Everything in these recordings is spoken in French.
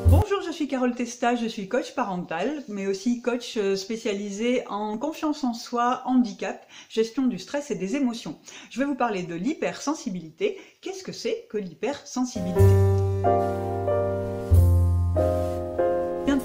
Bonjour, je suis Carole Testa, je suis coach parental, mais aussi coach spécialisé en confiance en soi, handicap, gestion du stress et des émotions. Je vais vous parler de l'hypersensibilité. Qu'est-ce que c'est que l'hypersensibilité ?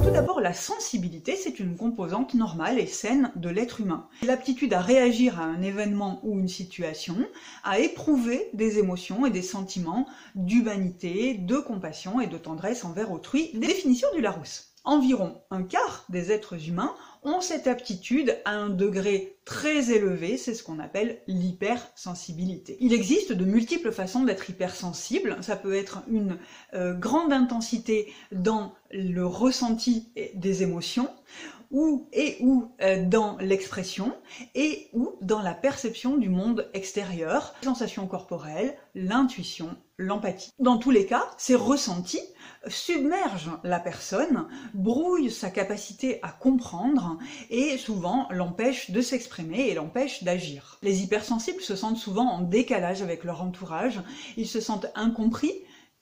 Tout d'abord, la sensibilité, c'est une composante normale et saine de l'être humain. C'est l'aptitude à réagir à un événement ou une situation, à éprouver des émotions et des sentiments d'humanité, de compassion et de tendresse envers autrui. Définition du Larousse. Environ un quart des êtres humains ont cette aptitude à un degré très élevé, c'est ce qu'on appelle l'hypersensibilité. Il existe de multiples façons d'être hypersensible. Ça peut être une grande intensité dans le ressenti des émotions, ou dans l'expression, ou dans la perception du monde extérieur, les sensations corporelles, l'intuition, l'empathie. Dans tous les cas, ces ressentis submergent la personne, brouillent sa capacité à comprendre et souvent l'empêchent de s'exprimer et l'empêchent d'agir. Les hypersensibles se sentent souvent en décalage avec leur entourage, ils se sentent incompris,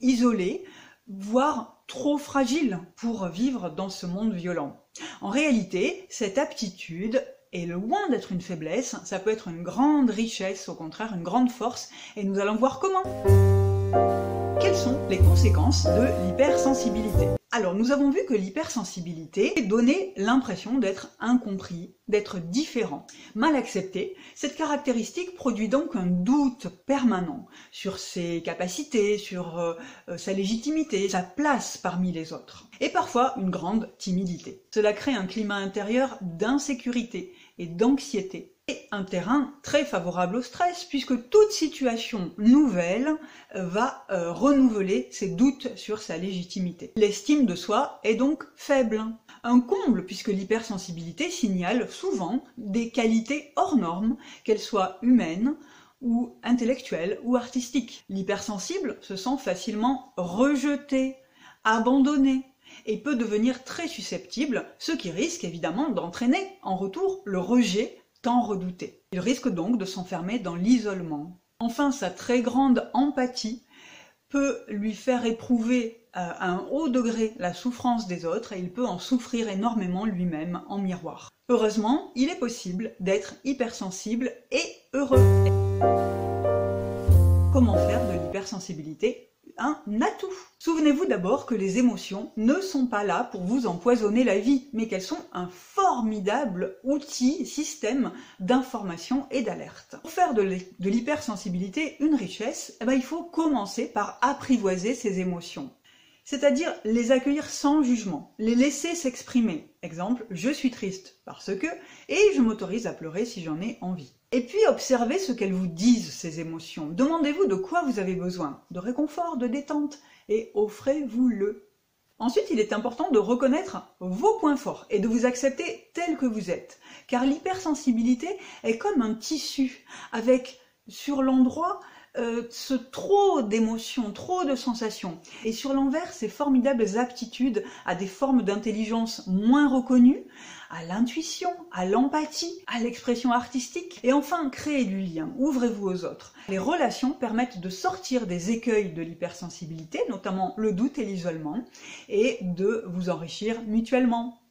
isolés, voire trop fragiles pour vivre dans ce monde violent. En réalité, cette aptitude est loin d'être une faiblesse, ça peut être une grande richesse, au contraire une grande force, et nous allons voir comment. Quelles sont les conséquences de l'hypersensibilité ? Alors, nous avons vu que l'hypersensibilité donnait l'impression d'être incompris, d'être différent. Mal accepté, cette caractéristique produit donc un doute permanent sur ses capacités, sur sa légitimité, sa place parmi les autres. Et parfois une grande timidité. Cela crée un climat intérieur d'insécurité et d'anxiété. Et un terrain très favorable au stress, puisque toute situation nouvelle va renouveler ses doutes sur sa légitimité. L'estime de soi est donc faible. Un comble, puisque l'hypersensibilité signale souvent des qualités hors normes, qu'elles soient humaines, ou intellectuelles, ou artistiques. L'hypersensible se sent facilement rejeté, abandonné, et peut devenir très susceptible, ce qui risque évidemment d'entraîner en retour le rejet tant redouté. Il risque donc de s'enfermer dans l'isolement. Enfin, sa très grande empathie peut lui faire éprouver à un haut degré la souffrance des autres et il peut en souffrir énormément lui-même en miroir. Heureusement, il est possible d'être hypersensible et heureux. Comment faire de l'hypersensibilité un atout? Souvenez-vous d'abord que les émotions ne sont pas là pour vous empoisonner la vie, mais qu'elles sont un formidable outil, système d'information et d'alerte. Pour faire de l'hypersensibilité une richesse, il faut commencer par apprivoiser ces émotions. C'est-à-dire les accueillir sans jugement, les laisser s'exprimer. Exemple, je suis triste parce que, et je m'autorise à pleurer si j'en ai envie. Et puis observez ce qu'elles vous disent, ces émotions. Demandez-vous de quoi vous avez besoin, de réconfort, de détente, et offrez-vous-le. Ensuite, il est important de reconnaître vos points forts et de vous accepter tel que vous êtes. Car l'hypersensibilité est comme un tissu, avec sur l'endroit ce trop d'émotions, trop de sensations. Et sur l'envers, ces formidables aptitudes à des formes d'intelligence moins reconnues, à l'intuition, à l'empathie, à l'expression artistique. Et enfin, créez du lien, ouvrez-vous aux autres. Les relations permettent de sortir des écueils de l'hypersensibilité, notamment le doute et l'isolement, et de vous enrichir mutuellement.